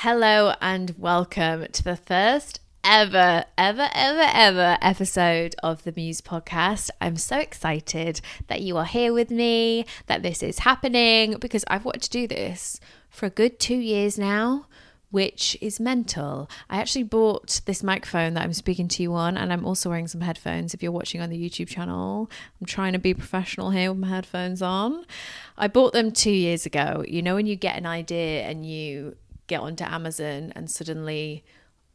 Hello and welcome to the first ever episode of the Muse Podcast. I'm so excited that you are here with me, that this is happening, because I've wanted to do this for a good 2 years now, which is mental. I actually bought this microphone that I'm speaking to you on, and I'm also wearing some headphones if you're watching on the YouTube channel. I'm trying to be professional here with my headphones on. I bought them 2 years ago. You know when you get an idea and you get onto Amazon and suddenly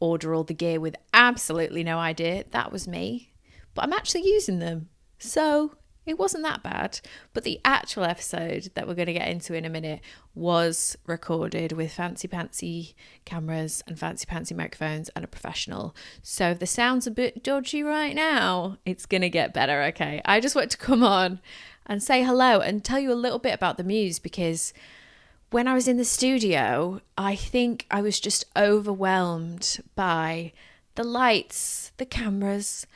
order all the gear with absolutely no idea? That was me. But I'm actually using them. So it wasn't that bad. But the actual episode that we're going to get into in a minute was recorded with fancy pantsy cameras and fancy pantsy microphones and a professional. So if the sound's a bit dodgy right now, it's going to get better, okay? I just want to come on and say hello and tell you a little bit about the Muse, because when I was in the studio, I think I was just overwhelmed by the lights, the cameras,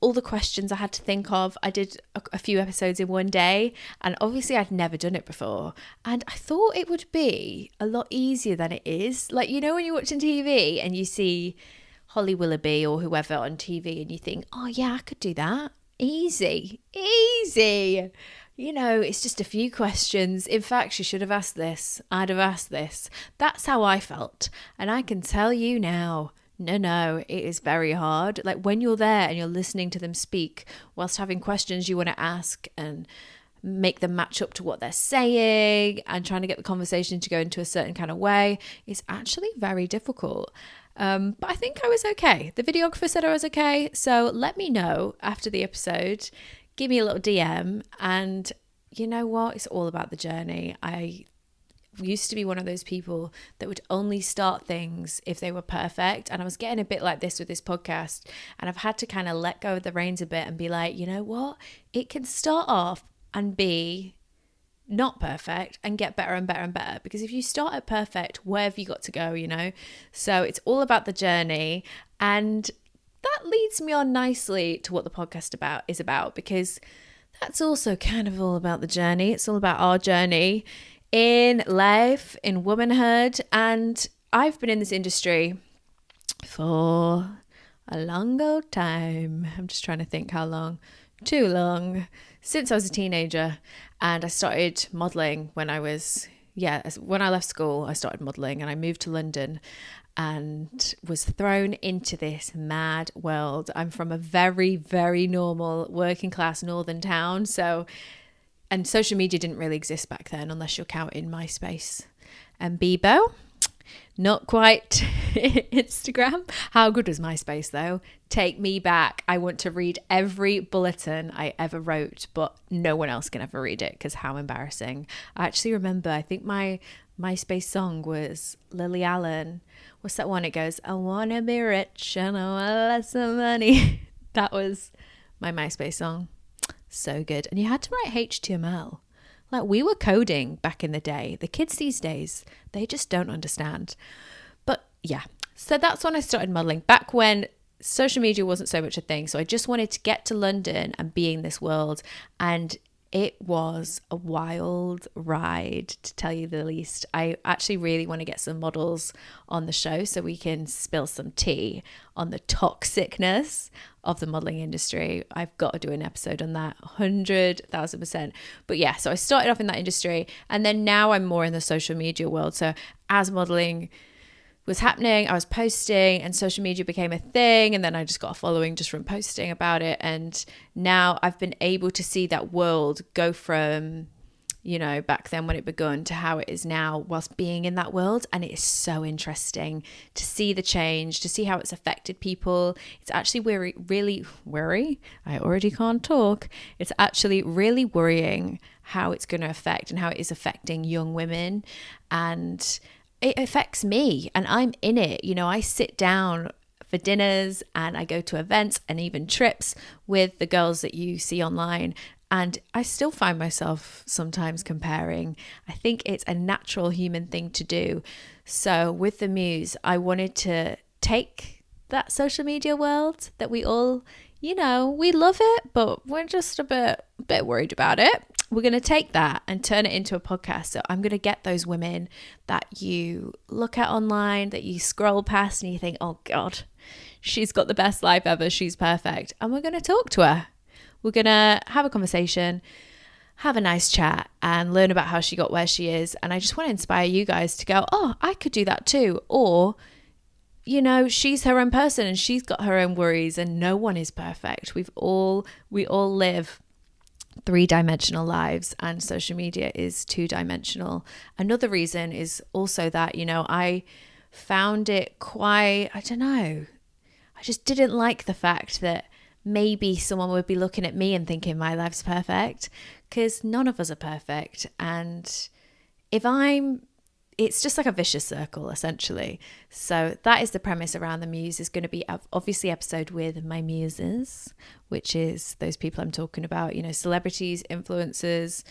all the questions I had to think of. I did a few episodes in one day, and obviously I'd never done it before. And I thought it would be a lot easier than it is. Like, you know, when you're watching TV and you see Holly Willoughby or whoever on TV and you think, oh yeah, I could do that. Easy. You know, it's just a few questions. In fact, she should have asked this. I'd have asked this. That's how I felt. And I can tell you now, no, it is very hard. Like when you're there and you're listening to them speak whilst having questions you want to ask and make them match up to what they're saying and trying to get the conversation to go into a certain kind of way, it's actually very difficult. But I think I was okay. The videographer said I was okay. So let me know after the episode. Give me a little DM, and you know what? It's all about the journey. I used to be one of those people that would only start things if they were perfect, and I was getting a bit like this with this podcast, and I've had to kind of let go of the reins a bit and be like, you know what? It can start off and be not perfect and get better and better and better, because if you start at perfect, where have you got to go, you know? So it's all about the journey, and that leads me on nicely to what the podcast is about, because that's also kind of all about the journey. It's all about our journey in life, in womanhood. And I've been in this industry for a long old time. I'm just trying to think how long. Too long. Since I was a teenager. And I started modelling when I left school, I started modelling, and I moved to London and was thrown into this mad world. I'm from a very, very normal working class northern town. And social media didn't really exist back then, unless you're counting MySpace and Bebo. Not quite Instagram. How good was MySpace though? Take me back. I want to read every bulletin I ever wrote, but no one else can ever read it because how embarrassing. I actually remember, I think my MySpace song was Lily Allen. What's that one? It goes, I want to be rich and I want lots of money. That was my MySpace song. So good. And you had to write HTML. Like we were coding back in the day. The kids these days, they just don't understand. But yeah, so that's when I started modeling, back when social media wasn't so much a thing. So I just wanted to get to London and be in this world. And it was a wild ride, to tell you the least. I actually really want to get some models on the show so we can spill some tea on the toxicness of the modeling industry. I've got to do an episode on that, 100,000%. But yeah, so I started off in that industry, and then now I'm more in the social media world. So as modeling was happening, I was posting, and social media became a thing, and then I just got a following just from posting about it. And now I've been able to see that world go from, you know, back then when it begun to how it is now whilst being in that world. And it is so interesting to see the change, to see how it's affected people. It's actually really worry. I already can't talk. It's actually really worrying how it's going to affect and how it is affecting young women. And it affects me, and I'm in it. You know, I sit down for dinners and I go to events and even trips with the girls that you see online. And I still find myself sometimes comparing. I think it's a natural human thing to do. So with the Muse, I wanted to take that social media world that we all you know, we love it, but we're just a bit worried about it. We're going to take that and turn it into a podcast. So I'm going to get those women that you look at online, that you scroll past and you think, oh God, she's got the best life ever. She's perfect. And we're going to talk to her. We're going to have a conversation, have a nice chat, and learn about how she got where she is. And I just want to inspire you guys to go, oh, I could do that too. Or, you know, she's her own person and she's got her own worries, and no one is perfect. We all live 3-dimensional lives, and social media is 2-dimensional. Another reason is also that, you know, I found it quite, I don't know, I just didn't like the fact that maybe someone would be looking at me and thinking my life's perfect, because none of us are perfect. And it's just like a vicious circle, essentially. So that is the premise around the Muse. Is going to be obviously episode with my muses, which is those people I'm talking about, you know, celebrities, influencers,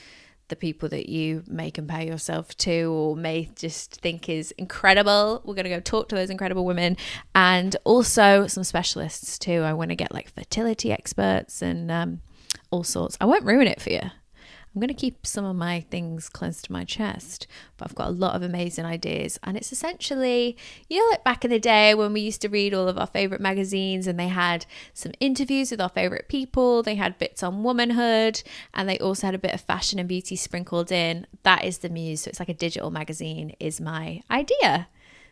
the people that you may compare yourself to or may just think is incredible. We're going to go talk to those incredible women, and also some specialists too. I want to get like fertility experts and all sorts. I won't ruin it for you. I'm going to keep some of my things close to my chest, but I've got a lot of amazing ideas. And it's essentially, you know, like back in the day when we used to read all of our favorite magazines and they had some interviews with our favorite people, they had bits on womanhood, and they also had a bit of fashion and beauty sprinkled in. That is the Muse. So it's like a digital magazine is my idea.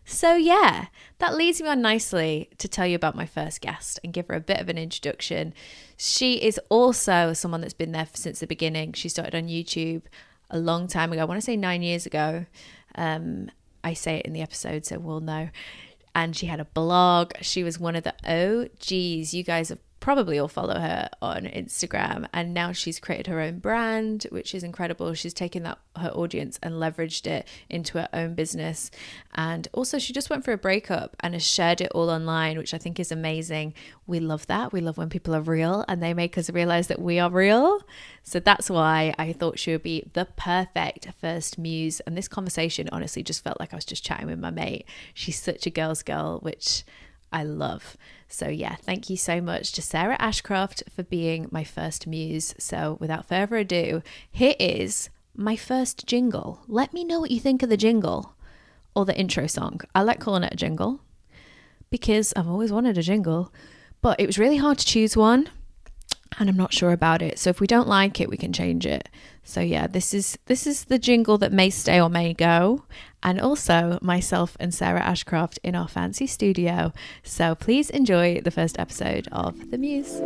So yeah, that leads me on nicely to tell you about my first guest and give her a bit of an introduction. She is also someone that's been there since the beginning. She started on YouTube a long time ago. I want to say 9 years ago. I say it in the episode, so we'll know. And she had a blog. She was one of the OGs. You guys have probably all follow her on Instagram, and now she's created her own brand, which is incredible. She's taken that her audience and leveraged it into her own business. And also she just went through a breakup and has shared it all online, which I think is amazing. We love that. We love when people are real and they make us realize that we are real. So that's why I thought she would be the perfect first Muse. And this conversation honestly just felt like I was just chatting with my mate. She's such a girl's girl, which I love. So yeah, thank you so much to Sarah Ascroft for being my first Muse. So without further ado, here is my first jingle. Let me know what you think of the jingle or the intro song. I like calling it a jingle because I've always wanted a jingle, but it was really hard to choose one and I'm not sure about it. So if we don't like it, we can change it. So yeah, this is the jingle that may stay or may go. And also myself and Sarah Ascroft in our fancy studio. So please enjoy the first episode of The Muse.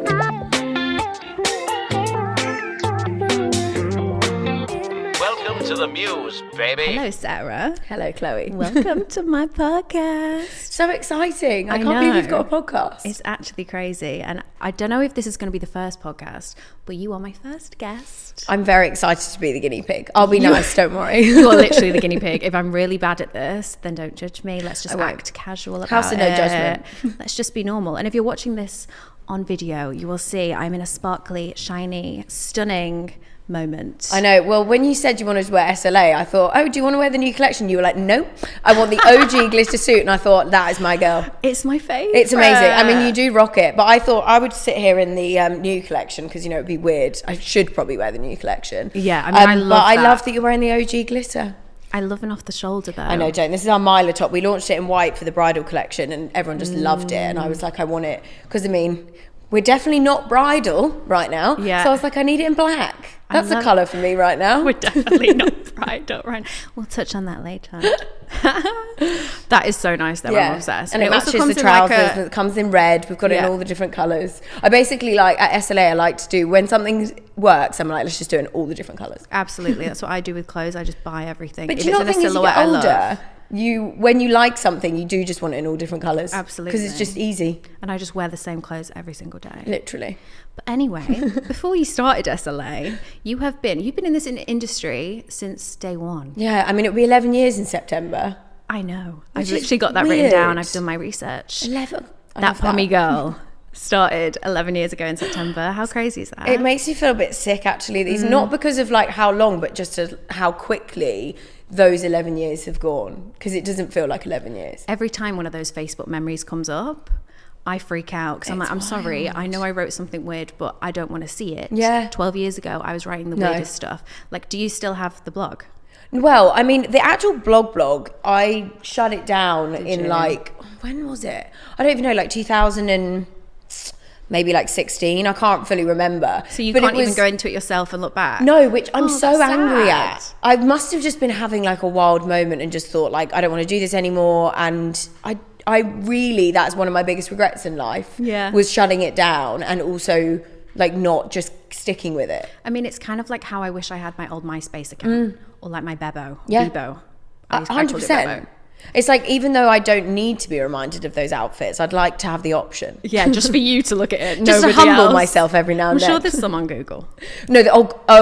Welcome to The Muse, baby. Hello, Sarah. Hello, Chloe. Welcome to my podcast. So exciting. I can't believe you've got a podcast. It's actually crazy. And I don't know if this is going to be the first podcast, but you are my first guest. I'm very excited to be the guinea pig. I'll be nice, don't worry. You are literally the guinea pig. If I'm really bad at this, then don't judge me. Let's just act casual about House of no judgment. Let's just be normal. And if you're watching this on video, you will see I'm in a sparkly, shiny, stunning moment. I know. Well, when you said you wanted to wear SLA, I thought, oh, do you want to wear the new collection? You were like, no, I want the OG glitter suit. And I thought, that is my girl. It's my favourite. It's amazing. I mean, you do rock it. But I thought I would sit here in the new collection because, you know, it'd be weird. I should probably wear the new collection. Yeah, I mean, I love but that. I love that you're wearing the OG glitter. I love an off the shoulder though. I know, Jane. This is our Myla top. We launched it in white for the bridal collection and everyone just loved it. And I was like, I want it. Because, I mean, we're definitely not bridal right now. Yeah. So I was like, I need it in black. That's the colour for me right now. We're definitely not bridal right now. We'll touch on that later. That is so nice though. I'm obsessed. And it matches the trousers. It comes in red. We've got it in all the different colours. I basically like, at SLA, I like to do, when something works, I'm like, let's just do it in all the different colours. Absolutely. That's what I do with clothes. I just buy everything. But do you not think as you get older, when you like something, you do just want it in all different colours. Absolutely. Because it's just easy. And I just wear the same clothes every single day. Literally. But anyway, before you started SLA, you've been in this industry since day one. Yeah, I mean, it'll be 11 years in September. I know. I've literally got that written down. I've done my research. 11. That pommy girl started 11 years ago in September. How crazy is that? It makes me feel a bit sick, actually. These not because of like how long, but just how quickly those 11 years have gone, because it doesn't feel like 11 years. Every time one of those Facebook memories comes up, I freak out because I'm like, I'm sorry, I know I wrote something weird, but I don't want to see it. 12 years ago I was writing the weirdest stuff. Like, do you still have the blog? Well, I mean, the actual blog, I shut it down like, when was it? I don't even know, like 2000 and maybe like 16. I can't fully remember. So you can't even go into it yourself and look back? No, which I'm so angry at. I must have just been having like a wild moment and just thought like, I don't want to do this anymore. And I really, that's one of my biggest regrets in life, was shutting it down and also like not just sticking with it. I mean, it's kind of like how I wish I had my old MySpace account or like my Bebo. 100%. It's like, even though I don't need to be reminded of those outfits, I'd like to have the option. Yeah, just for you to look at it. Just to humble myself every now and then. I'm sure there's some on Google. No,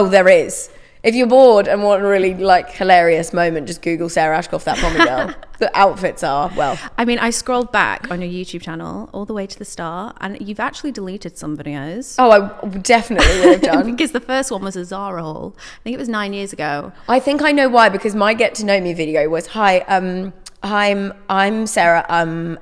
there is. If you're bored and want a really like hilarious moment, just Google Sarah Ascroft, that pommy girl. The outfits are, well. I mean, I scrolled back on your YouTube channel all the way to the start, and you've actually deleted some videos. Oh, I definitely would have done. Because the first one was a Zara haul. I think it was 9 years ago. I think I know why, because my get to know me video was, hi, I'm Sarah, and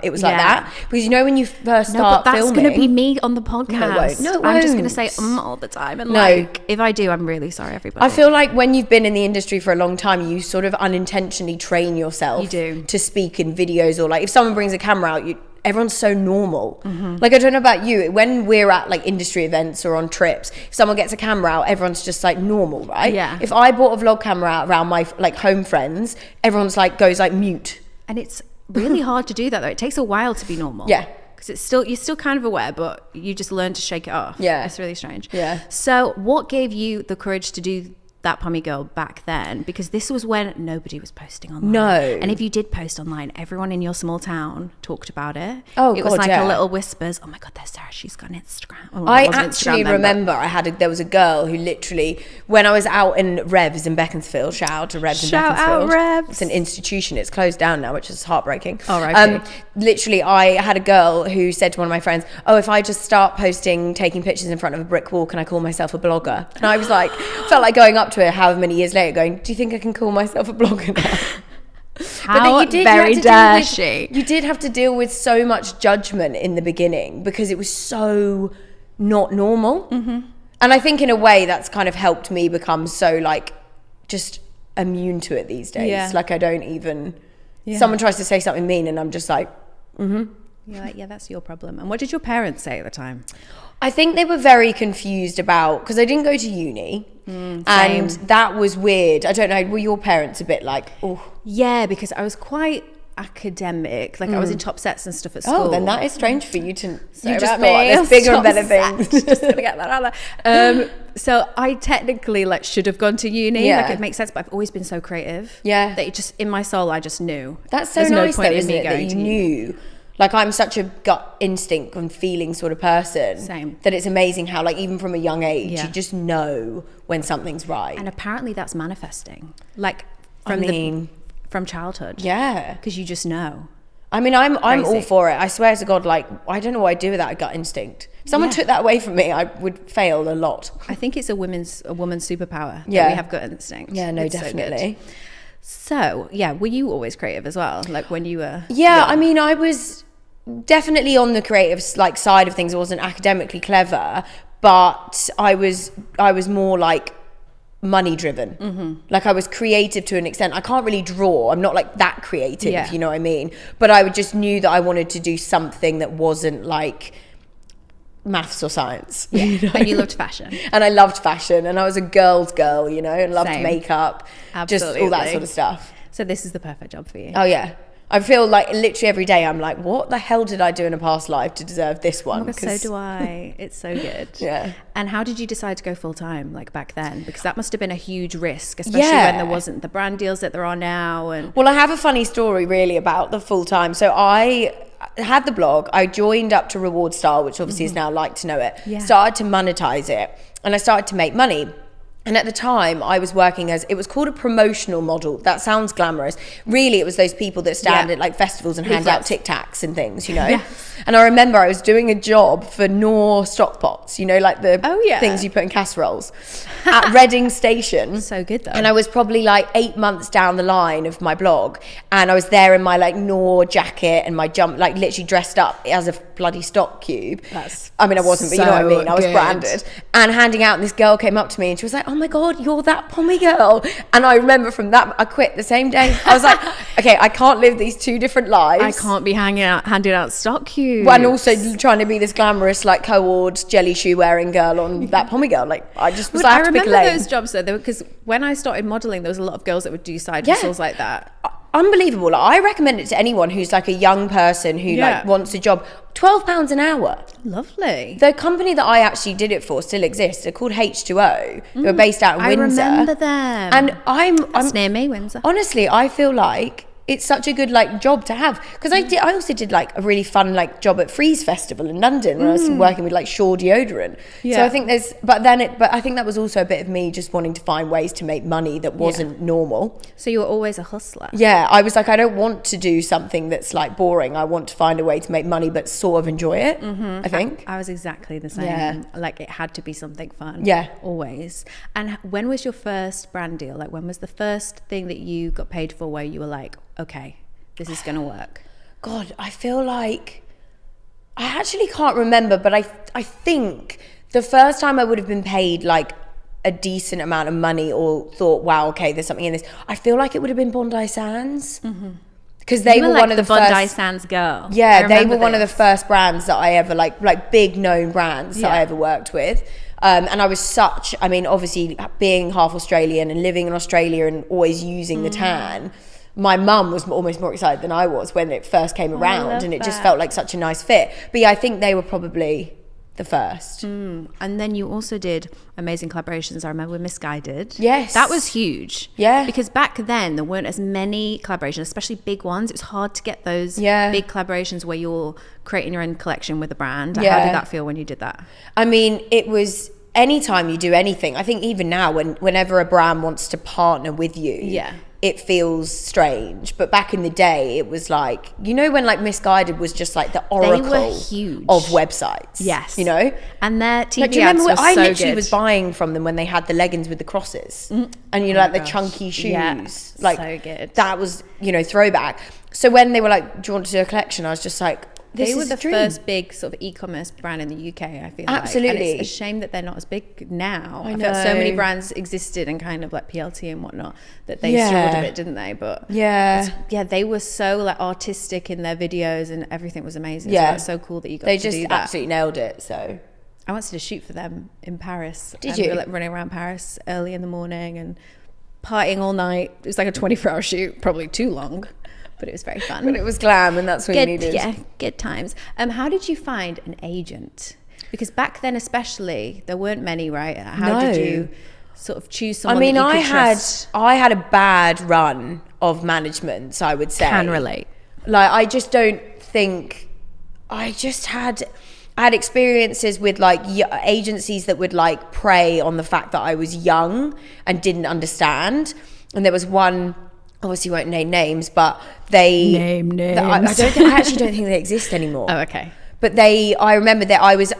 it was like that, because you know when you first start but that's filming, going to be me on the podcast. No, it won't. I'm just going to say all the time, and like if I do, I'm really sorry, everybody. I feel like when you've been in the industry for a long time, you sort of unintentionally train yourself to speak in videos, or like if someone brings a camera out, everyone's so normal. Like, I don't know about you, when we're at like industry events or on trips, if someone gets a camera out, everyone's just like normal, right? Yeah. If I bought a vlog camera out around my like home friends, everyone's like goes like mute. And it's really hard to do that though. It takes a while to be normal. Yeah. Because you're still kind of aware, but you just learn to shake it off. Yeah. It's really strange. Yeah. So what gave you the courage to do that pommy girl back then? Because this was when nobody was posting online. No. And if you did post online, everyone in your small town talked about it. Oh, it was like a little whispers. Oh my God, there's Sarah. She's got an Instagram. Oh, I actually remember there was a girl who literally, when I was out in Revs in Beaconsfield, shout out to Revs in Beaconsfield. Shout out Revs. It's an institution. It's closed down now, which is heartbreaking. Oh, right. Literally, I had a girl who said to one of my friends, oh, if I just start taking pictures in front of a brick wall, can I call myself a blogger? And I was like, felt like going up to her however many years later going, do you think I can call myself a blogger now? How very dare she? You did have to deal with so much judgment in the beginning because it was so not normal. And I think in a way that's kind of helped me become so like just immune to it these days. Like I don't even, someone tries to say something mean and I'm just like, You're like, yeah, that's your problem. And what did your parents say at the time? I think they were very confused about, because I didn't go to uni, and that was weird. I don't know, were your parents a bit like, oh? Yeah, because I was quite academic. Like I was in top sets and stuff at school. Oh, then that is strange for you to, you just thought me. there's bigger and better things. Just gonna get that out there. So I technically like should have gone to uni. Like it makes sense, but I've always been so creative. Yeah. That it just, in my soul, I just knew. That's so nice though, isn't it, that you knew. Like I'm such a gut instinct and feeling sort of person. Same. That it's amazing how like even from a young age, you just know when something's right. And apparently that's manifesting. Like from childhood. Yeah. Because you just know. I mean, I'm all for it. I swear to God, like, I don't know what I'd do without a gut instinct. If someone took that away from me, I would fail a lot. I think it's a woman's superpower. Yeah. That we have gut instinct. Yeah, no, definitely. So, were you always creative as well? Like when you were... Yeah, I mean, I was definitely on the creative like side of things. I wasn't academically clever, but I was more like money driven. Like I was creative to an extent. I can't really draw. I'm not like that creative, if you know what I mean. But I just knew that I wanted to do something that wasn't like maths or science. Yeah. You know? And you loved fashion. And I loved fashion, and I was a girl's girl, you know, and loved makeup. Absolutely. Just all that sort of stuff. So this is the perfect job for you. Oh yeah. I feel like literally every day I'm like, what the hell did I do in a past life to deserve this one? Oh my God, so do I. It's so good. Yeah. And how did you decide to go full time like back then? Because that must have been a huge risk, especially when there wasn't the brand deals that there are now. And well, I have a funny story really about the full time. So I had the blog. I joined up to Reward Style, which obviously is now Like to Know It. Yeah. Started to monetize it, and I started to make money. And at the time, I was working it was called a promotional model. That sounds glamorous. Really, it was those people that stand at like festivals and hand out Tic Tacs and things, you know? Yeah. And I remember I was doing a job for Knorr stock pots, you know, like the things you put in casseroles at Reading Station. So good though. And I was probably like 8 months down the line of my blog. And I was there in my like Knorr jacket and my like literally dressed up as a bloody stock cube. I mean, I wasn't, but you know what I mean? I was branded. And handing out, and this girl came up to me and she was like, oh my God, you're that pommy girl. And I remember from that, I quit the same day. I was like, okay, I can't live these two different lives. I can't be handing out stock cubes. And also trying to be this glamorous, like co-ord jelly shoe wearing girl on that pommy girl. Like, I just was like, I remember those jobs though, because when I started modeling, there was a lot of girls that would do side hustles like that. Unbelievable. Like, I recommend it to anyone who's like a young person who like wants a job. £12 an hour. Lovely. The company that I actually did it for still exists. They're called H2O. They were based out in Windsor. I remember them. And That's near me, Windsor. Honestly, I feel like it's such a good like job to have, because I also did like a really fun like job at Freeze Festival in London when I was working with like Shaw deodorant. So I think but I think that was also a bit of me just wanting to find ways to make money that wasn't normal. So you were always a hustler. Yeah, I was like, I don't want to do something that's like boring. I want to find a way to make money but sort of enjoy it. I think I was exactly the same. Like, it had to be something fun. Always. And when was your first brand deal? Like, when was the first thing that you got paid for where you were like, okay, this is gonna work? God, I feel like I actually can't remember, but I think the first time I would have been paid like a decent amount of money or thought, wow, okay, there's something in this, I feel like it would have been Bondi Sands. Because they were like one of the Bondi Sands girl. Yeah, they were one of the first brands that I ever like big known brands that I ever worked with. And I was obviously being half Australian and living in Australia and always using the tan, my mum was almost more excited than I was when it first came around, and it just felt like such a nice fit. But yeah, I think they were probably the first. And then you also did amazing collaborations. I remember with Misguided. Yes. That was huge. Yeah. Because back then there weren't as many collaborations, especially big ones. It was hard to get those big collaborations where you're creating your own collection with a brand. How did that feel when you did that? I mean, it was anytime you do anything. I think even now whenever a brand wants to partner with you, it feels strange. But back in the day, it was like, you know, when like Misguided was just like the oracle of websites. Yes. You know? And their TV like, do you remember ads I so literally good. was buying from them when they had the leggings with the crosses. And you know, like the chunky shoes. Like, so good. That was, you know, throwback. So when they were like, do you want to do a collection? I was just like, they were the first big sort of e-commerce brand in the UK, I feel Absolutely. like. And it's a shame that they're not as big now. I feel know. So many brands existed and kind of like PLT and whatnot that they struggled a bit, didn't they? But they were so like artistic in their videos and everything was amazing. So it's so cool that you got to do that. They just absolutely nailed it. So I wanted to shoot for them in Paris. Did you? We were like running around Paris early in the morning and partying all night. It was like a 24-hour shoot, probably too long. But it was very fun. But it was glam, and that's what you needed. Yeah, good times. How did you find an agent? Because back then especially, there weren't many, right? How did you sort of choose someone that you could trust? I had a bad run of management, I would say. Can relate. Like, I just don't think... I had experiences with like agencies that would like prey on the fact that I was young and didn't understand. And there was one... Obviously, won't name names, but they name names. I actually don't think they exist anymore. Oh, okay. But I remember that I was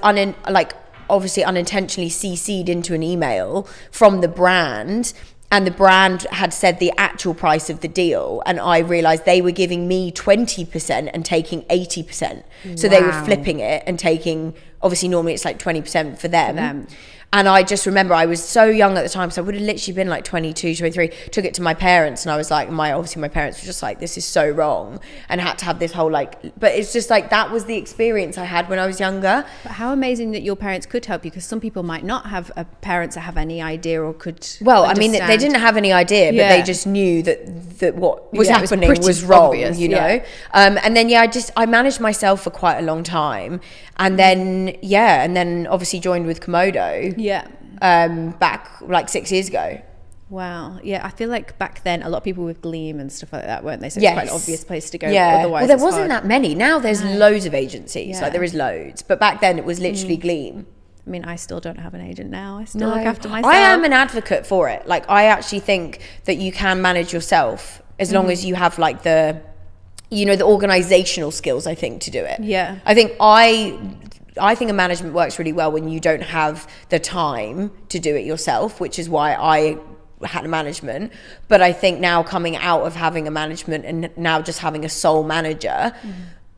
obviously unintentionally CC'd into an email from the brand, and the brand had said the actual price of the deal, and I realised they were giving me 20% and taking 80%. So they were flipping it and taking, obviously normally it's like 20% for them. And I just remember I was so young at the time, so I would have literally been like 22, 23, took it to my parents, and I was like, obviously my parents were just like, this is so wrong, and had to have this whole like, but it's just like, that was the experience I had when I was younger. But how amazing that your parents could help you, because some people might not have parents that have any idea or could Well, understand. I mean, they didn't have any idea, but they just knew that what was happening was wrong, obvious, you know? And then, I managed myself for quite a long time. And then, obviously joined with Komodo. Back like 6 years ago. Wow. Yeah, I feel like back then a lot of people with Gleam and stuff like that, weren't they? So it's quite an obvious place to go. Otherwise, well, there wasn't that many. Now there's loads of agencies. Like there is loads, but back then it was literally Gleam. I mean, I still don't have an agent now. I still look after myself. I am an advocate for it. Like, I actually think that you can manage yourself as long as you have like the organizational skills, I think, to do it. Yeah. I think a management works really well when you don't have the time to do it yourself, which is why I had a management. But I think now, coming out of having a management and now just having a sole manager,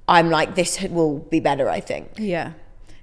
I'm like, this will be better, I think. Yeah.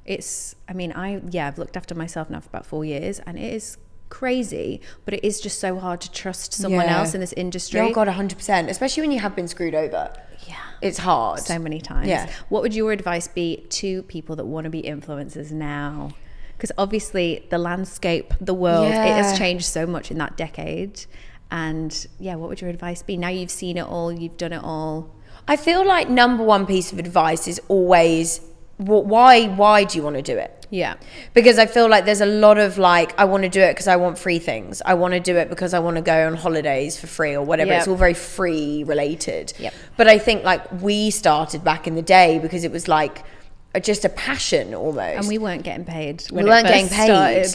I've looked after myself now for about 4 years, and it is crazy, but it is just so hard to trust someone else in this industry. Oh God, 100%, especially when you have been screwed over. Yeah, it's hard so many times. Yeah. What would your advice be to people that want to be influencers now? Because obviously the landscape, the world, it has changed so much in that decade. And what would your advice be? Now you've seen it all, you've done it all. I feel like number one piece of advice is always, why do you want to do it? Yeah. Because I feel like there's a lot of like, I want to do it because I want free things. I want to do it because I want to go on holidays for free or whatever. It's all very free related. Yep. But I think like we started back in the day because it was like just a passion almost. And we weren't getting paid. We weren't getting paid.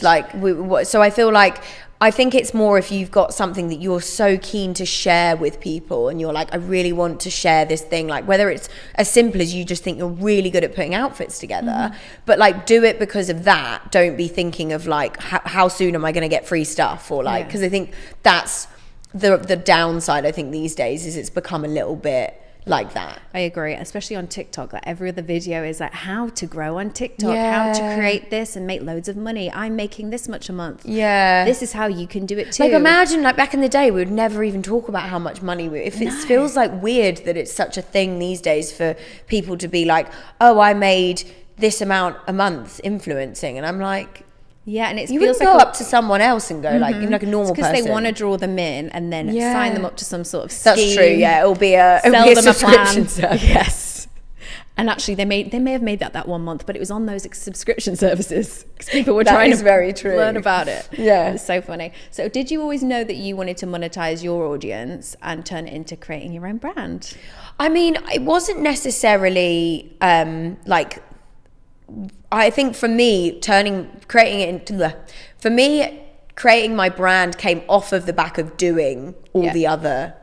So I feel like, I think it's more if you've got something that you're so keen to share with people and you're like, I really want to share this thing, like whether it's as simple as you just think you're really good at putting outfits together, but like do it because of that. Don't be thinking of like, how soon am I going to get free stuff, or like, because I think that's the downside, I think these days, is it's become a little bit like that. I agree, especially on TikTok. Like every other video is like how to grow on TikTok, how to create this and make loads of money. I'm making this much a month. Yeah, this is how you can do it too. Like imagine, like back in the day, we would never even talk about how much money it feels like weird that it's such a thing these days for people to be like, oh, I made this amount a month influencing, and I'm like, yeah, and it you feels like go up to someone else and go like, you're like a normal person. Because they want to draw them in and then sign them up to some sort of scheme. That's true. Yeah, it'll be a subscription service. Yes, and actually they may have made that 1 month, but it was on those subscription services because people were trying to learn about it. Yeah, it's so funny. So, did you always know that you wanted to monetize your audience and turn it into creating your own brand? I mean, it wasn't necessarily like. I think for me, creating my brand came off of the back of doing all the other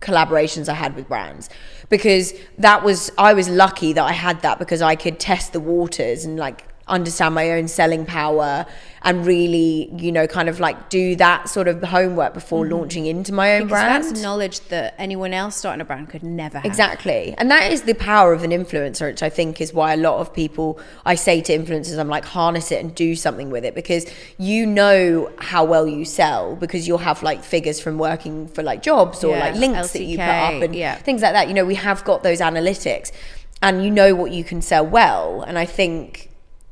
collaborations I had with brands, because I was lucky that I had that, because I could test the waters and like understand my own selling power and really, kind of like do that sort of homework before launching into my own brand. That's knowledge that anyone else starting a brand could never have. Exactly. And that is the power of an influencer, which I think is why a lot of people, I say to influencers, I'm like, harness it and do something with it, because you know how well you sell, because you'll have like figures from working for like jobs or like links LCK, that you put up and things like that. We have got those analytics and you know what you can sell well. And I think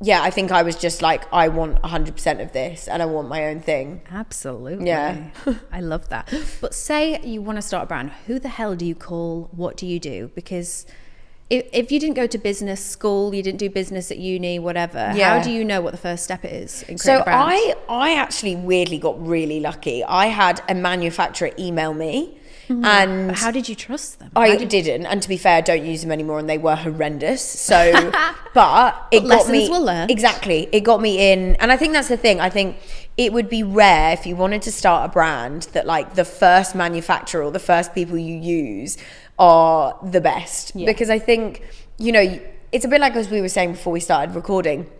I was just like, I want 100% of this and I want my own thing. Absolutely. Yeah. I love that. But say you want to start a brand, who the hell do you call? What do you do? Because if you didn't go to business school, you didn't do business at uni, whatever, how do you know what the first step is in creating a brand? I actually weirdly got really lucky. I had a manufacturer email me. And but how did you trust them? I didn't, and to be fair, I don't use them anymore, and they were horrendous. So, but it got me. Were learned. Exactly, it got me in, and I think that's the thing. I think it would be rare if you wanted to start a brand that like the first manufacturer or the first people you use are the best, because I think it's a bit like as we were saying before we started recording.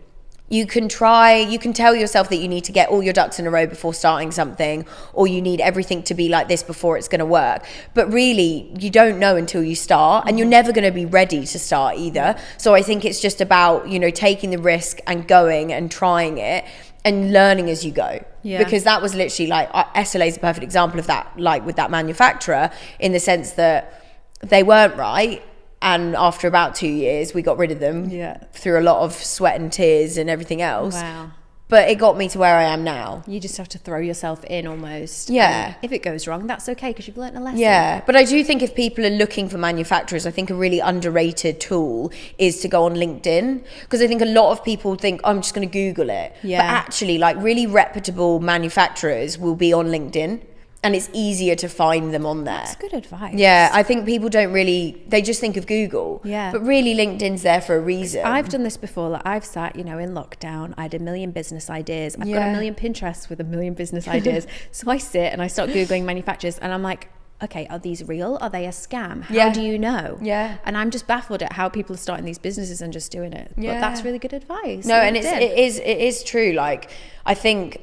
You can tell yourself that you need to get all your ducks in a row before starting something, or you need everything to be like this before it's going to work. But really, you don't know until you start, and you're never going to be ready to start either. So I think it's just about, taking the risk and going and trying it and learning as you go. Yeah. Because that was literally like, SLA is a perfect example of that, like with that manufacturer, in the sense that they weren't right. And after about 2 years, we got rid of them through a lot of sweat and tears and everything else. Wow. But it got me to where I am now. You just have to throw yourself in almost. Yeah. And if it goes wrong, that's okay, because you've learnt a lesson. Yeah. But I do think if people are looking for manufacturers, I think a really underrated tool is to go on LinkedIn. Because I think a lot of people think, I'm just going to Google it. Yeah. But actually, like really reputable manufacturers will be on LinkedIn. And it's easier to find them on there. That's good advice. Yeah, I think people they just think of Google. Yeah. But really LinkedIn's there for a reason. I've done this before. Like I've sat, in lockdown, I had a million business ideas. I've got a million Pinterests with a million business ideas. So I sit and I start Googling manufacturers and I'm like, okay, are these real? Are they a scam? How do you know? Yeah. And I'm just baffled at how people are starting these businesses and just doing it. Yeah. But that's really good advice. No, and it is true. Like, I think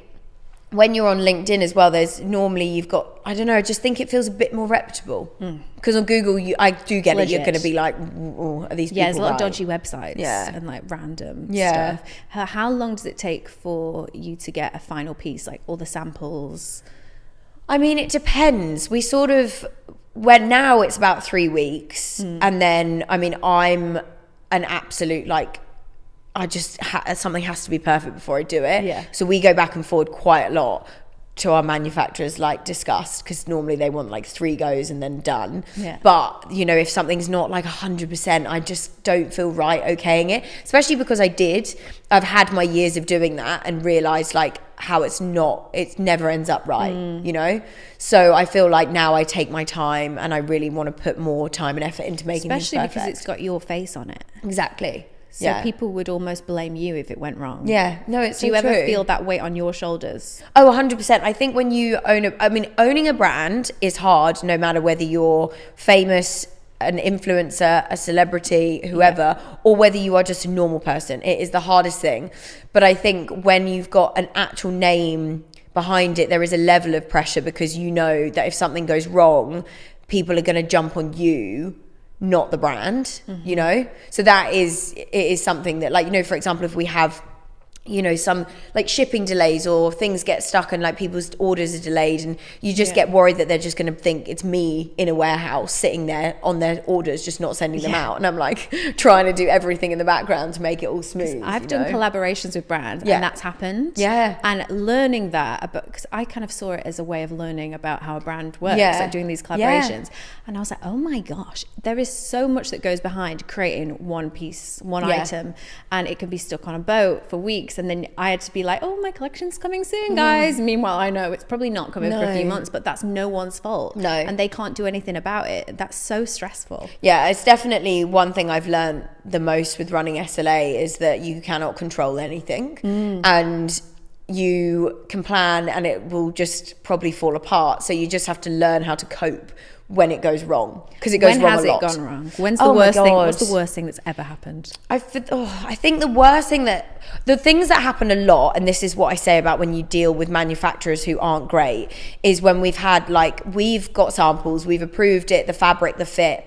when you're on LinkedIn as well, there's normally you've got, I don't know, I just think it feels a bit more reputable. Because on Google, I do get it. You're going to be like, are these people there's a lot of dodgy websites and like random stuff. How long does it take for you to get a final piece, like all the samples? I mean, it depends. We sort of, now it's about 3 weeks. And then, I mean, I'm an absolute, like, I just, something has to be perfect before I do it. Yeah. So we go back and forward quite a lot to our manufacturers, like discussed, because normally they want like 3 goes and then done. Yeah. But, if something's not like 100%, I just don't feel right okaying it, especially because I've had my years of doing that and realized like how it never ends up right, So I feel like now I take my time and I really want to put more time and effort into making things perfect. Especially because it's got your face on it. Exactly. So people would almost blame you if it went wrong. Yeah, no, it's so true. Do you ever feel that weight on your shoulders? Oh, 100%. I think when you owning a brand is hard, no matter whether you're famous, an influencer, a celebrity, whoever, or whether you are just a normal person. It is the hardest thing. But I think when you've got an actual name behind it, there is a level of pressure because you know that if something goes wrong, people are going to jump on you, not the brand, so it is something that, like, for example, if we have some like shipping delays or things get stuck and like people's orders are delayed and you just get worried that they're just going to think it's me in a warehouse sitting there on their orders just not sending them out, and I'm like trying to do everything in the background to make it all smooth. I've done collaborations with brands and that's happened, and learning that, because I kind of saw it as a way of learning about how a brand works, like doing these collaborations, and I was like, oh my gosh, there is so much that goes behind creating one piece, one item, and it can be stuck on a boat for weeks. And then I had to be like, oh, my collection's coming soon, guys. Meanwhile, I know it's probably not coming for a few months, but that's no one's fault. No. And they can't do anything about it. That's so stressful. Yeah, it's definitely one thing I've learned the most with running SLA is that you cannot control anything. And you can plan and it will just probably fall apart. So you just have to learn how to cope when it goes wrong, because it goes wrong a lot. When has it gone wrong? When's the worst thing? What's the worst thing that's ever happened? I think the worst thing the things that happen a lot, and this is what I say about when you deal with manufacturers who aren't great, is when we've got samples, we've approved it, the fabric, the fit,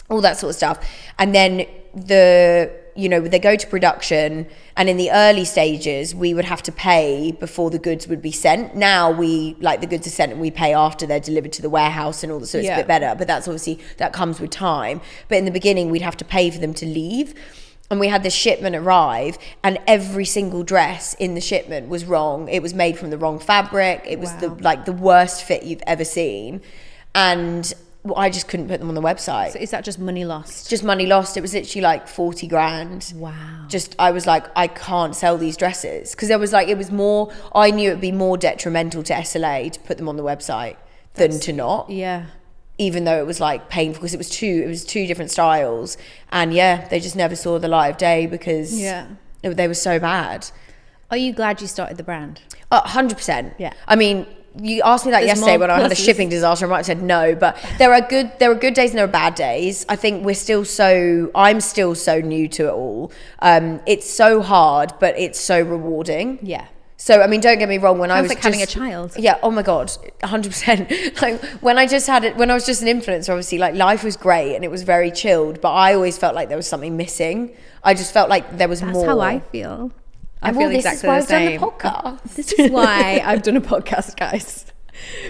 all that sort of stuff, and then they go to production, and in the early stages we would have to pay before the goods would be sent. Now the goods are sent and we pay after they're delivered to the warehouse and all that, so it's a bit better, but that's obviously, that comes with time. But in the beginning we'd have to pay for them to leave, and we had this shipment arrive and every single dress in the shipment was wrong. It was made from the wrong fabric. It was the worst fit you've ever seen, and I just couldn't put them on the website. So is that just money lost? Just money lost. It was literally like 40 grand. Wow. I was like, I can't sell these dresses, because I knew it'd be more detrimental to SLA to put them on the website than to not. Yeah. Even though it was like painful, because it was two different styles, and they just never saw the light of day because they were so bad. Are you glad you started the brand? 100%. Yeah. I mean, you asked me that yesterday when I had a shipping disaster. I might have said no, but there are good days and there are bad days. I think I'm still so new to it all. It's so hard, but it's so rewarding. Yeah. So, I mean, don't get me wrong. When I was like having a child. Yeah. Oh my God. 100%. Like when I was just an influencer, obviously, like life was great and it was very chilled, but I always felt like there was something missing. I just felt like there was more. That's how I feel. I feel exactly the same. This is why I've done the podcast. This is why I've done a podcast, guys.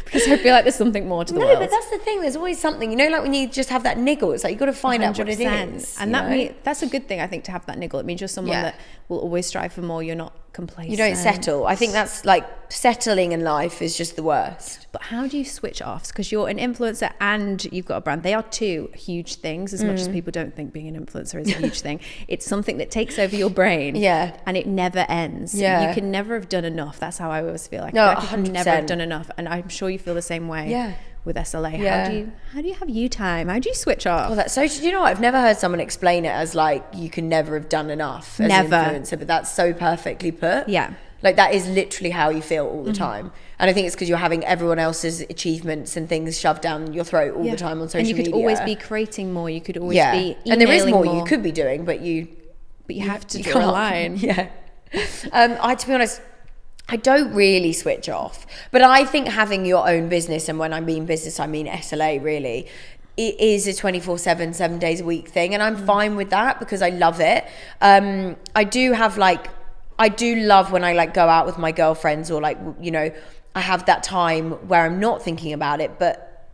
Because I feel like there's something more to the world. No, but that's the thing. There's always something. Like when you just have that niggle, it's like you've got to find 100%. Out what it is. And that's a good thing, I think, to have that niggle. It means you're someone that will always strive for more. You're not complacent. You don't settle. I think that's like settling in life is just the worst. But how do you switch off? Because you're an influencer and you've got a brand. They are two huge things, as much as people don't think being an influencer is a huge thing. It's something that takes over your brain. Yeah. And it never ends. Yeah. You can never have done enough. That's how I always feel. No, I can 100%. never have done enough. And I'm sure you feel the same way. Yeah. With SLA. Yeah. How do you have you time? How do you switch off? Well, that's so, do you know what? I've never heard someone explain it as like, you can never have done enough as Never. an influencer, but that's so perfectly put. Yeah. Like that is literally how you feel all the time. And I think it's because you're having everyone else's achievements and things shoved down your throat all the time on social media. And you could always be creating more. You could always be emailing and there is more you could be doing, but you have to draw a line. Yeah. To be honest, I don't really switch off, but I think having your own business, and when I mean business, I mean SLA really, it is a 24/7, 7 days a week thing. And I'm fine with that because I love it. I do love when I like go out with my girlfriends or like, you know, I have that time where I'm not thinking about it, but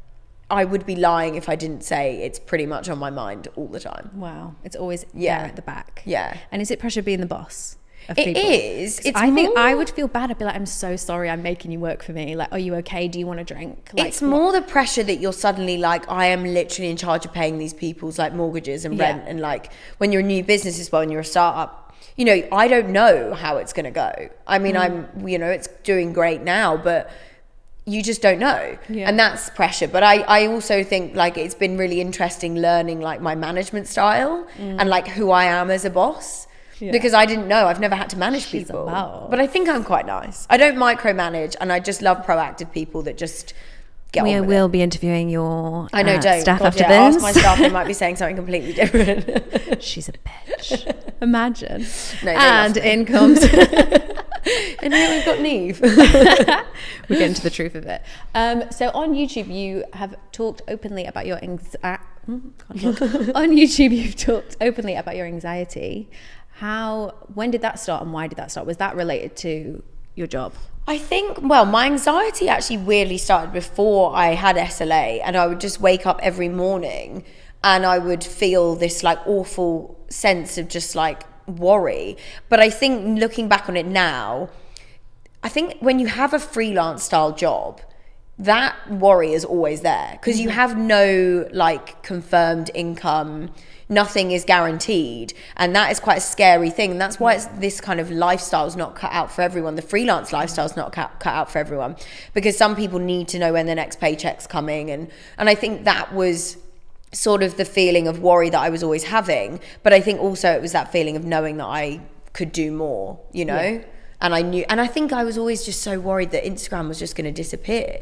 I would be lying if I didn't say it's pretty much on my mind all the time. Wow. It's always there at the back. Yeah. And is it pressure being the boss? It is. I think I would feel bad. I'd be like, I'm so sorry, I'm making you work for me. Like, are you okay? Do you want a drink? Like, it's more the pressure that you're suddenly like, I am literally in charge of paying these people's like mortgages and rent. And like when you're a new business as well and you're a startup, you know, I don't know how it's going to go. I mean, it's doing great now, but you just don't know. Yeah. And that's pressure. But I also think like it's been really interesting learning like my management style and like who I am as a boss. Yeah. Because I didn't know. I've never had to manage people. But I think I'm quite nice. I don't micromanage, and I just love proactive people that just get on with it. We will be interviewing your staff after this. Ask my staff, they might be saying something completely different. She's a bitch. Imagine. No, and in comes... And here we've got Neve. We're getting to the truth of it. So on YouTube, you have talked openly about your on YouTube, you've talked openly about your anxiety. When did that start and why did that start? Was that related to your job? I think, well, my anxiety actually weirdly started before I had SLA, and I would just wake up every morning and I would feel this like awful sense of just like worry. But I think looking back on it now, I think when you have a freelance style job, that worry is always there because you have no like confirmed income. Nothing is guaranteed, and that is quite a scary thing. And that's why this kind of lifestyle is not cut out for everyone. The freelance lifestyle is not cut out for everyone, because some people need to know when their next paycheck's coming, and I think that was sort of the feeling of worry that I was always having. But I think also it was that feeling of knowing that I could do more, you know. Yeah. And I think I was always just so worried that Instagram was just going to disappear.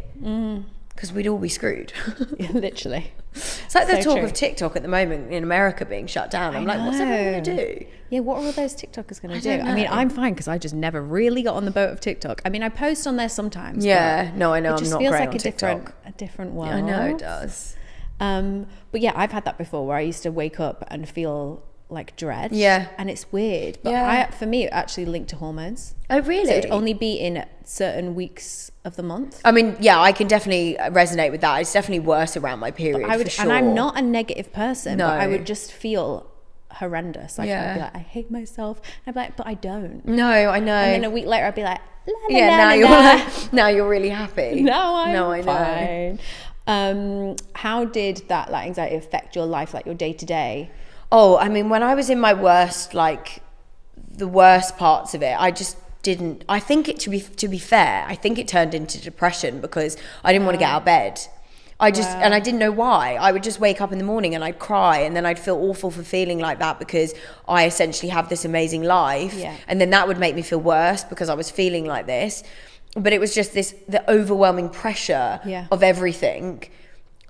Because we'd all be screwed. Yeah, literally. It's like the talk of TikTok at the moment in America being shut down. I'm like, what's everyone going to do? Yeah, what are all those TikTokers going to do? I mean, I'm fine because I just never really got on the boat of TikTok. I mean, I post on there sometimes. Yeah, no, I know. It just I'm not feels great like on TikTok. a different world. I know it does. But yeah, I've had that before where I used to wake up and feel like dread. Yeah. And it's weird. But for me, it actually linked to hormones. Oh, really? So it would only be in certain weeks of the month. I mean, yeah, I can definitely resonate with that. It's definitely worse around my period, for sure. And I'm not a negative person, but I would just feel horrendous. Like I'd be like, I hate myself. And I'd be like, but I don't. No, I know. And then a week later I'd be like, now you're really happy. No, I know. How did that like anxiety affect your life, like your day to day? Oh, I mean, when I was in my worst, like the worst parts of it, I just didn't. I think it to be fair, I think it turned into depression because I didn't want to get out of bed. And I didn't know why. I would just wake up in the morning and I'd cry, and then I'd feel awful for feeling like that because I essentially have this amazing life. Yeah. And then that would make me feel worse because I was feeling like this. But it was just the overwhelming pressure of everything.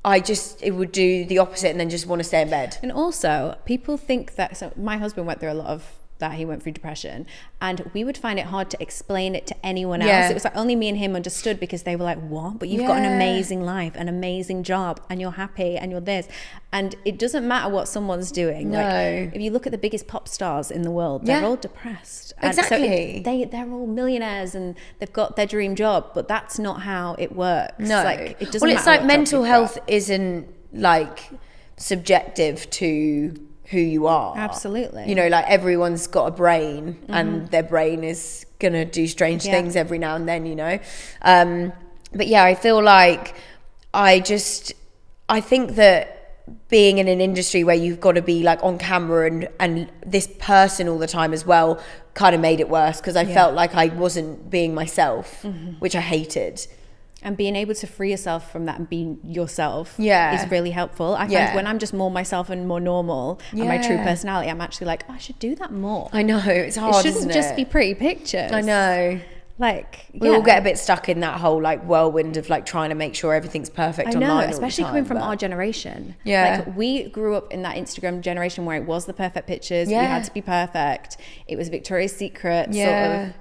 It would do the opposite and then just want to stay in bed. And also, people think that, so my husband went through a lot of that. He went through depression, and we would find it hard to explain it to anyone else. It was like only me and him understood, because they were like, what? But you've got an amazing life, an amazing job, and you're happy, and you're this. And it doesn't matter what someone's doing. No. Like, if you look at the biggest pop stars in the world, they're all depressed. Exactly. And so they're all millionaires and they've got their dream job, but that's not how it works. No. Like, it doesn't well, it's like mental health got. isn't like subjective to who you are. Absolutely. You know, like everyone's got a brain and their brain is gonna do strange things every now and then, you know. But yeah, I feel like I think that being in an industry where you've got to be like on camera and this person all the time as well kind of made it worse, because I felt like I wasn't being myself, which I hated. And being able to free yourself from that and being yourself is really helpful. I find when I'm just more myself and more normal and my true personality, I'm actually like, oh, I should do that more. I know, it's hard, it shouldn't just be pretty pictures. I know. Like, we all get a bit stuck in that whole like whirlwind of like trying to make sure everything's perfect online all the time, especially coming from our generation. Like, we grew up in that Instagram generation where it was the perfect pictures. We had to be perfect. It was Victoria's Secret sort of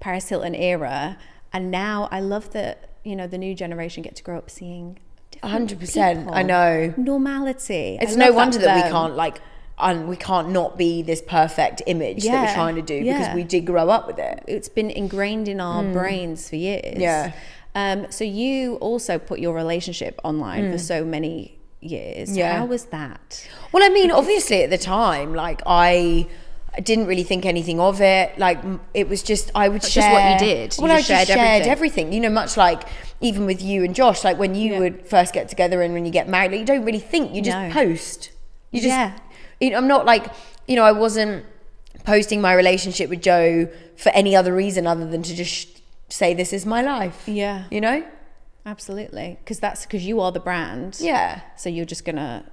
Paris Hilton era. And now I love that, you know, the new generation get to grow up seeing 100%. people. I know. Normality. It's no wonder that we can't like we can't not be this perfect image that we're trying to do, because we did grow up with it. It's been ingrained in our brains for years. So you also put your relationship online for so many years. How was that? Well, I mean, obviously at the time, like I didn't really think anything of it. Like, it was just, I would share. Just what you did. Well, I just shared everything. You know, much like even with you and Josh, like when you would first get together and when you get married, like, you don't really think, you just post. You just, you know, I'm not like, you know, I wasn't posting my relationship with Joe for any other reason other than to just say this is my life. Yeah. You know? Absolutely. Because you are the brand. Yeah. So you're just going to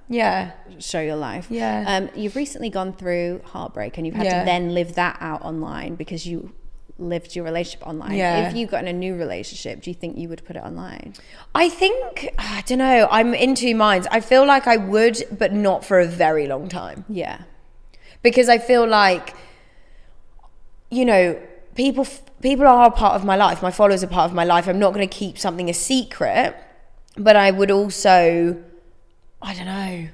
show your life. Yeah. You've recently gone through heartbreak and you've had to then live that out online because you lived your relationship online. If you got in a new relationship, do you think you would put it online? I think, I don't know, I'm in two minds. I feel like I would, but not for a very long time. Yeah. Because I feel like, you know, people are a part of my life. My followers are part of my life. I'm not going to keep something a secret, but I would also, I don't know,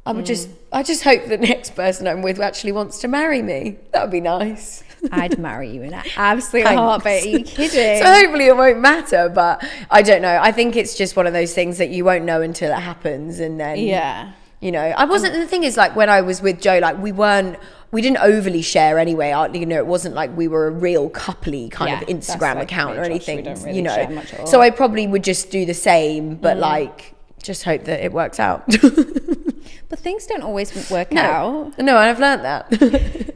I just hope the next person I'm with actually wants to marry me. That would be nice. I'd marry you in an absolute heartbeat. Are you kidding? So hopefully it won't matter, but I don't know. I think it's just one of those things that you won't know until it happens, and then you know, I wasn't. The thing is, like when I was with Joe, like we didn't overly share anyway. You know, it wasn't like we were a real coupley kind of Instagram account or anything. Really, you know, so I probably would just do the same, but like just hope that it works out. But things don't always work out. No, I've learned that.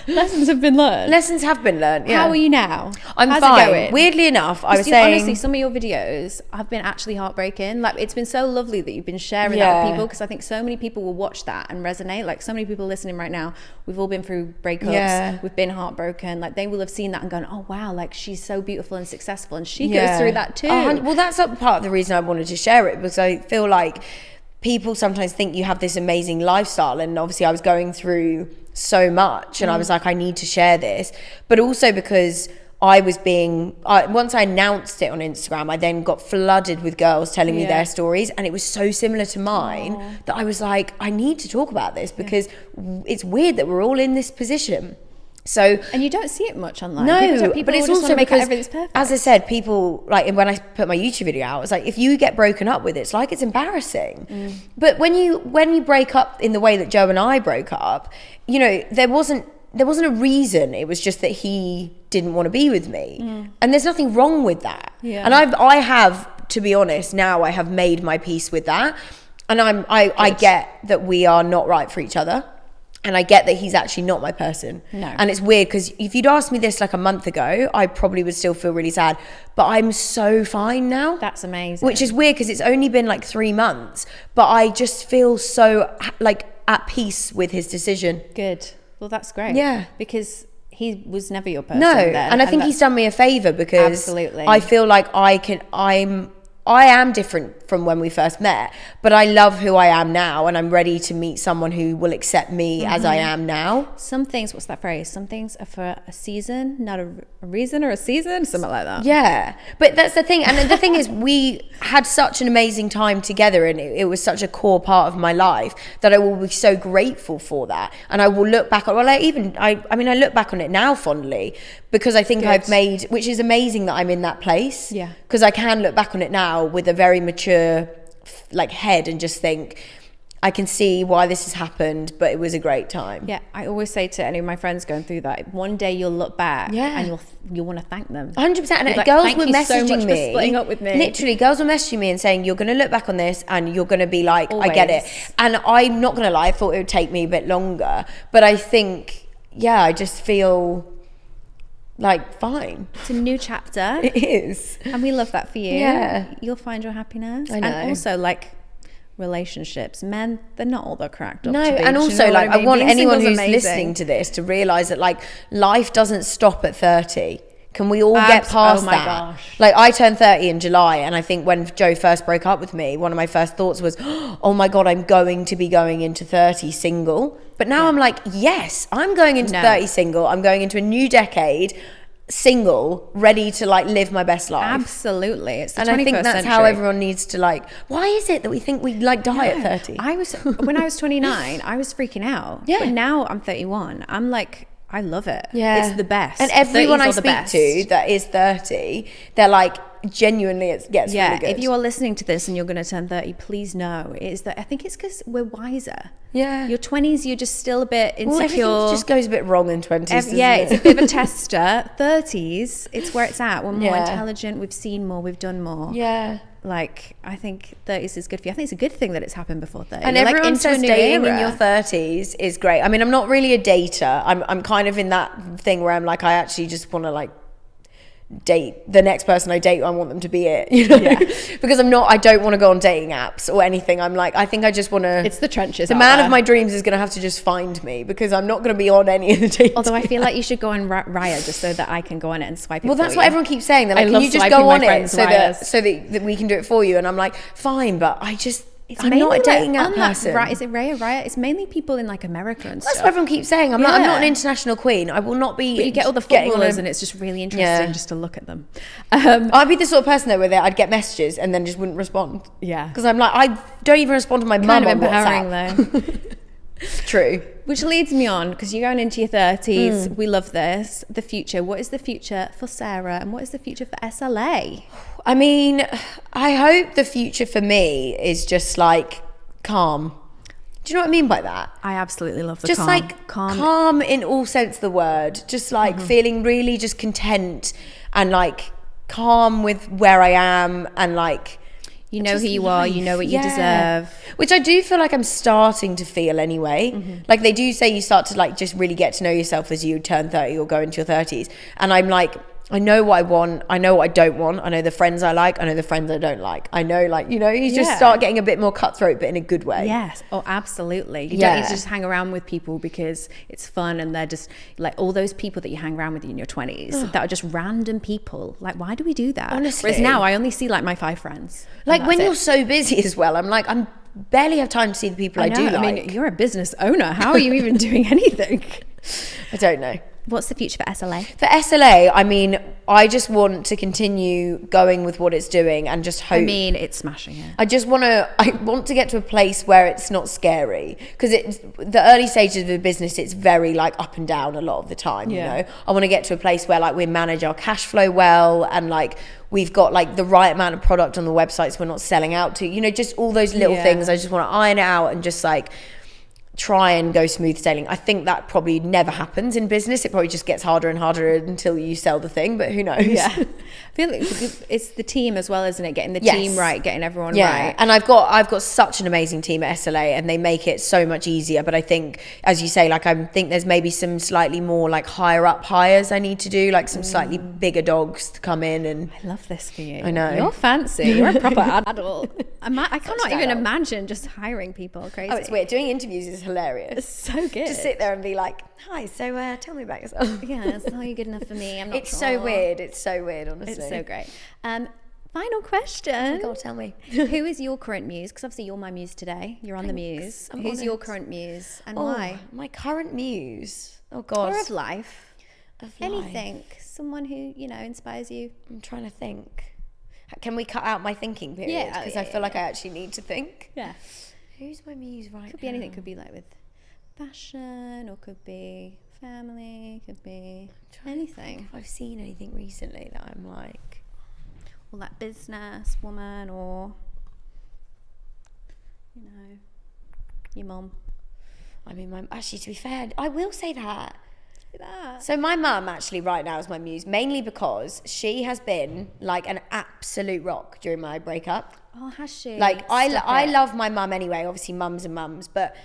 Lessons have been learned. Lessons have been learned. Yeah. How are you now? I'm How's fine. It going? Weirdly enough, I was saying, honestly, some of your videos have been actually heartbreaking. Like, it's been so lovely that you've been sharing that with people, because I think so many people will watch that and resonate. Like, so many people listening right now, we've all been through breakups, we've been heartbroken. Like, they will have seen that and gone, oh wow, like she's so beautiful and successful, and she goes through that too. Well, that's part of the reason I wanted to share it, because I feel like people sometimes think you have this amazing lifestyle, and obviously I was going through so much, and I was like, I need to share this. But also because I was once I announced it on Instagram, I then got flooded with girls telling me their stories, and it was so similar to mine that I was like, I need to talk about this, because it's weird that we're all in this position. So, and you don't see it much online. No, people but it's just also because, everything's perfect. as I said, people, like when I put my YouTube video out, it's like, if you get broken up with, it's like, it's embarrassing. But when you break up in the way that Joe and I broke up, you know, there wasn't a reason. It was just that he didn't want to be with me, and there's nothing wrong with that. And I have, to be honest, now I have made my peace with that, and I get that we are not right for each other. And I get that he's actually not my person. No. And it's weird, because if you'd asked me this like a month ago, I probably would still feel really sad. But I'm so fine now. That's amazing. Which is weird, because it's only been like 3 months. But I just feel so like at peace with his decision. Good. Well, that's great. Yeah. Because he was never your person. No. Then, and I think he's done me a favour, because absolutely. I feel like I am different from when we first met, but I love who I am now, and I'm ready to meet someone who will accept me as I am now. Some things, what's that phrase? Some things are for a season, not a reason or a season, something like that. Yeah, but that's the thing. And the thing is, we had such an amazing time together, and it was such a core part of my life that I will be so grateful for that. And I will look back on, I mean, I look back on it now fondly, because I think I've made, which is amazing that I'm in that place. Yeah. Because I can look back on it now with a very mature like head and just think, I can see why this has happened, but it was a great time. Yeah, I always say to any of my friends going through that, one day you'll look back and you'll want to thank them. 100%. And like, girls were messaging so much me, for splitting up with me. Literally, girls were messaging me and saying, you're going to look back on this and you're going to be like, Always. I get it. And I'm not going to lie, I thought it would take me a bit longer. But I think, I just feel like fine. It's a new chapter. It is. And we love that for you. Yeah. You'll find your happiness. I know. And also, like, relationships, men, they're not all they're cracked up no, to be. and also, like, I want Being anyone who's amazing. listening to this to realise that, like, life doesn't stop at 30. Can we all get past that? Gosh. Like, I turned 30 in July, and I think when Joe first broke up with me, one of my first thoughts was, oh my God, I'm going to be going into 30 single. But now I'm like, yes, I'm going into 30 single. I'm going into a new decade single, ready to like live my best life. Absolutely. It's the 21st and I think that's century. how everyone needs to like, why is it that we think we like die at 30? When I was 29, I was freaking out. Yeah. But now I'm 31. I'm like, I love it. Yeah. It's the best. And everyone 30s I are the speak best. to that is 30, they're like, genuinely it gets really good. If you are listening to this and you're going to turn 30, please know is that I think it's because we're wiser. Yeah. Your 20s, you're just still a bit insecure. Well, everything just goes a bit wrong in 20s. It's a bit of a tester. 30s, it's where it's at. We're more Yeah. intelligent. We've seen more. We've done more. Yeah. Like, I think 30s is good for you. I think it's a good thing that it's happened before 30. And You're, like, everyone into a says new dating era. in your 30s is great. I mean, I'm not really a dater. I'm kind of in that thing where I'm like, I actually just want to like date the next person I date. I want them to be it, you know? Yeah. Because I don't want to go on dating apps or anything. I'm like, I think I just want to. It's the trenches. The out man there. of my dreams is going to have to just find me because I'm not going to be on any of the dating. Although I feel like you should go on Raya just so that I can go on it and swipe it. Well, that's for what you. everyone keeps saying. They're like, I can love you just swiping go my on it friends' so Rayas. that we can do it for you? And I'm like, fine, but I'm mainly not a dating like, app on that person. Is it Raya? It's mainly people in like America and That's stuff. what everyone keeps saying. I'm not Yeah. an international queen. I will not be. But you get all the getting on footballers a- and it's just really interesting Yeah. just to look at them. I'd be the sort of person though where I'd get messages and then just wouldn't respond. Yeah. Because I'm like, I don't even respond to my mum Kind of on empowering WhatsApp. though. True. Which leads me on, because you're going into your 30s. We love this. The future. What is the future for Sarah and what is the future for SLA? I mean, I hope the future for me is just like calm. Do you know what I mean by that? I absolutely love the Just calm. like calm in all sense of the word. Just like feeling really just content and like calm with where I am and like You know just who you are. You know what you deserve. Which I do feel like I'm starting to feel anyway. Like they do say you start to like just really get to know yourself as you turn 30 or go into your 30s. And I'm like, I know what I want. I know what I don't want. I know the friends I like. I know the friends I don't like. I know, like, you know, you just Yeah. start getting a bit more cutthroat, but in a good way. Yes. Oh, absolutely. You don't need to just hang around with people because it's fun and they're just like all those people that you hang around with in your 20s that are just random people. Like, why do we do that? Honestly. Whereas now I only see like my 5 friends. Like and when that's you're it. so busy as well, I'm like, I'm barely have time to see the people I do like. I mean, you're a business owner. How are you even doing anything? I don't know. What's the future for SLA? For SLA, I mean, I just want to continue going with what it's doing and just hope. I mean, it's smashing it. I want to get to a place where it's not scary because it's the early stages of the business. It's very like up and down a lot of the time. Yeah. You know, I want to get to a place where like we manage our cash flow well and like we've got like the right amount of product on the websites we're not selling out to. You know, just all those little things. I just want to iron it out and just like try and go smooth sailing. I think that probably never happens in business. It probably just gets harder and harder until you sell the thing, but who knows? Yeah. I feel like it's the team as well, isn't it? Getting the team right, getting everyone right. And I've got such an amazing team at SLA and they make it so much easier. But I think, as you say, like I think there's maybe some slightly more like higher up hires I need to do, like some slightly bigger dogs to come in. And I love this for you. I know. You're fancy. You're a proper adult. I cannot even adult. imagine just hiring people. Crazy. oh, it's weird. Doing interviews is hilarious. It's so good. Just sit there and be like, hi, so tell me about yourself. Yeah, it's not good enough for me. I'm not It's sure. so weird. It's so weird, honestly. It's so great. Final question. God, tell me. Who is your current muse? Because obviously you're my muse today. You're on the muse. I'm Who's honoured. your current muse and Oh, why? my current muse. Oh, God. Or of life. Of life. Anything. Someone who, inspires you. I'm trying to think. Can we cut out my thinking period? Yeah, Because I feel like I actually need to think. Yeah. Who's my muse right Could now? be anything. Could be like with fashion or could be family. Could be anything. If I've seen anything recently that I'm like... Or like business woman or, Your mum. I mean, actually, to be fair, I will say that. So my mum actually right now is my muse, mainly because she has been like an absolute rock during my breakup. Oh, has she? Like I love my mum anyway, obviously mums and mums, but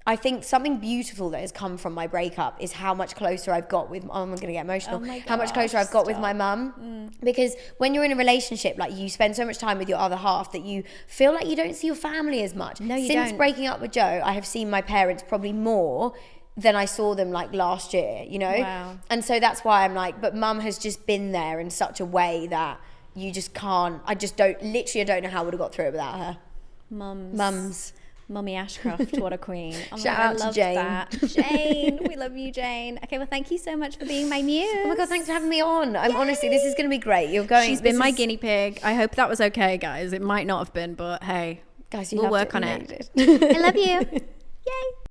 I think something beautiful that has come from my breakup is how much closer I've got with, I'm going to get emotional, how much closer I've got with my mum. Because when you're in a relationship, like you spend so much time with your other half that you feel like you don't see your family as much. No, you don't. Since breaking up with Joe, I have seen my parents probably more than I saw them like last year, you know? Wow. And so that's why I'm like, but mum has just been there in such a way that you just can't, I don't know how I would have got through it without her. Mums. Mummy Ashcroft, what a queen. Oh Shout out to Jane. That. Jane, we love you, Jane. Okay, well, thank you so much for being my muse. Oh my God, thanks for having me on. I'm honestly, this is going to be great. She's been my guinea pig. I hope that was okay, guys. It might not have been, but hey, guys, we'll work on it. I love you. Yay.